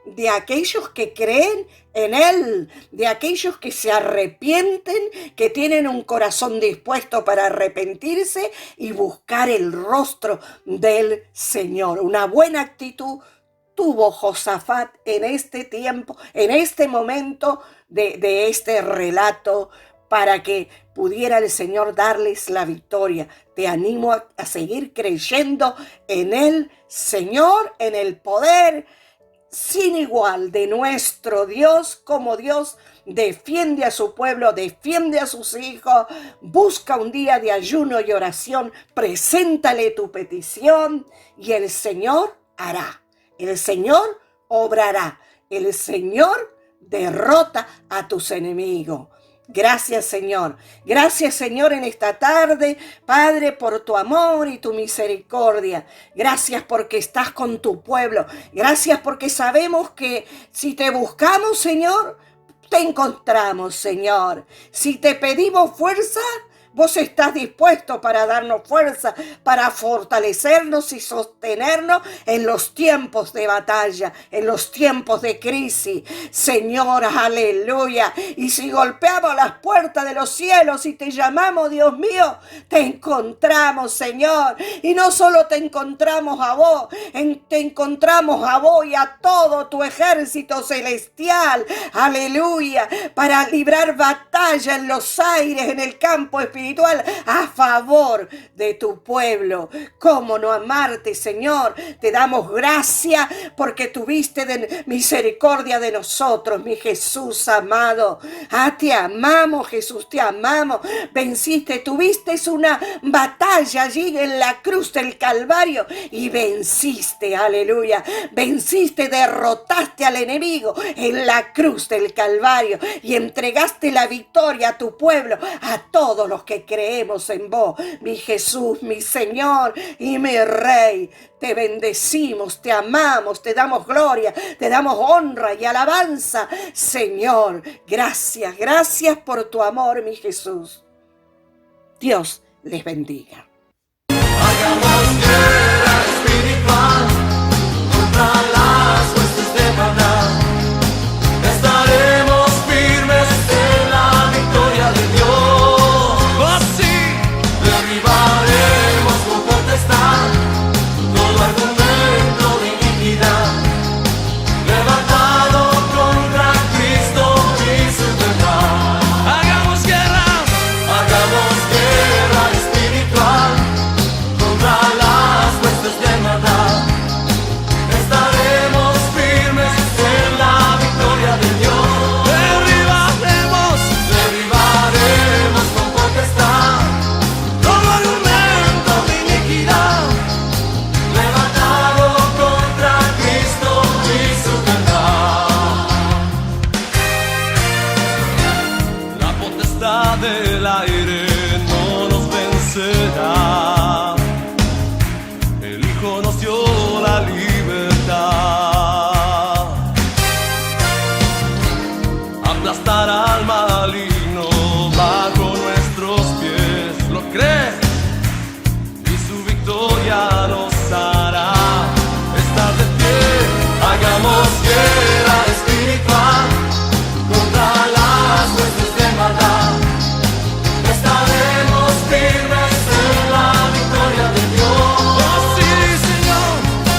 de aquellos que creen en Él, de aquellos que se arrepienten, que tienen un corazón dispuesto para arrepentirse y buscar el rostro del Señor. Una buena actitud tuvo Josafat en este tiempo, en este momento de este relato, para que pudiera el Señor darles la victoria. Te animo a seguir creyendo en el Señor, en el poder sin igual de nuestro Dios, como Dios defiende a su pueblo, defiende a sus hijos. Busca un día de ayuno y oración, preséntale tu petición y el Señor hará. El Señor obrará. El Señor derrota a tus enemigos. Gracias, Señor. Gracias, Señor, en esta tarde, Padre, por tu amor y tu misericordia. Gracias porque estás con tu pueblo. Gracias porque sabemos que si te buscamos, Señor, te encontramos, Señor. Si te pedimos fuerza, vos estás dispuesto para darnos fuerza, para fortalecernos y sostenernos en los tiempos de batalla, en los tiempos de crisis. Señor, aleluya. Y si golpeamos las puertas de los cielos y te llamamos, Dios mío, te encontramos, Señor. Y no solo te encontramos a vos, te encontramos a vos y a todo tu ejército celestial. Aleluya. Para librar batalla en los aires, en el campo espiritual, espiritual a favor de tu pueblo. ¿Cómo no amarte, Señor? Te damos gracias porque tuviste misericordia de nosotros, mi Jesús amado. Te amamos, Jesús, te amamos. Venciste, tuviste una batalla allí en la cruz del Calvario y venciste, aleluya. Venciste, derrotaste al enemigo en la cruz del Calvario y entregaste la victoria a tu pueblo, a todos los que creemos en vos, mi Jesús, mi Señor y mi Rey. Te bendecimos, te amamos, te damos gloria, te damos honra y alabanza, Señor. Gracias, gracias por tu amor, mi Jesús. Dios les bendiga. Hagamos guerra espiritual contra las huestes de maldad. Estaremos firmes en la victoria de Dios. Así derribaremos con potestad todo argumento de iniquidad levantado contra Cristo y su verdad. Hagamos guerra espiritual contra las huestes de maldad. Estaremos firmes en la victoria de Dios. Derribaremos con potestad todo argumento de iniquidad levantado contra Cristo y su verdad. La potestad del aire no nos vencerá. El Hijo nos dio la libertad. Aplastar al maligno bajo nuestros pies. ¿Lo crees? Y su victoria nos hará estar de pie. Hagamos guerra espiritual contra las huestes de maldad. Estaremos firmes en la victoria de Dios. Oh, sí, Señor.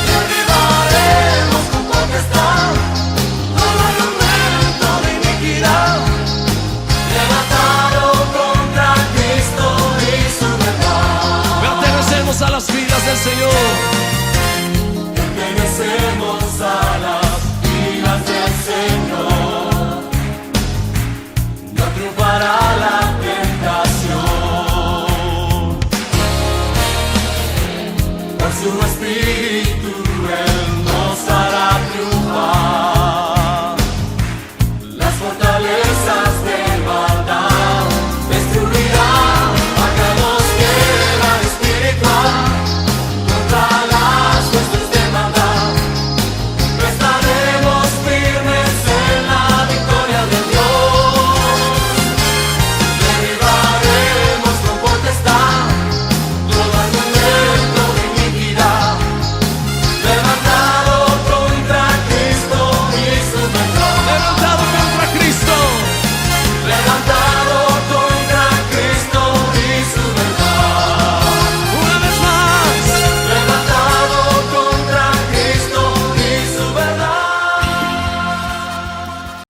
Derribaremos con potestad todo argumento de iniquidad levantado contra Cristo y su verdad. Pertenecemos a las vidas del Señor. Pertenecemos a las vidas del Señor. No triunfará la tentación. Por su Espíritu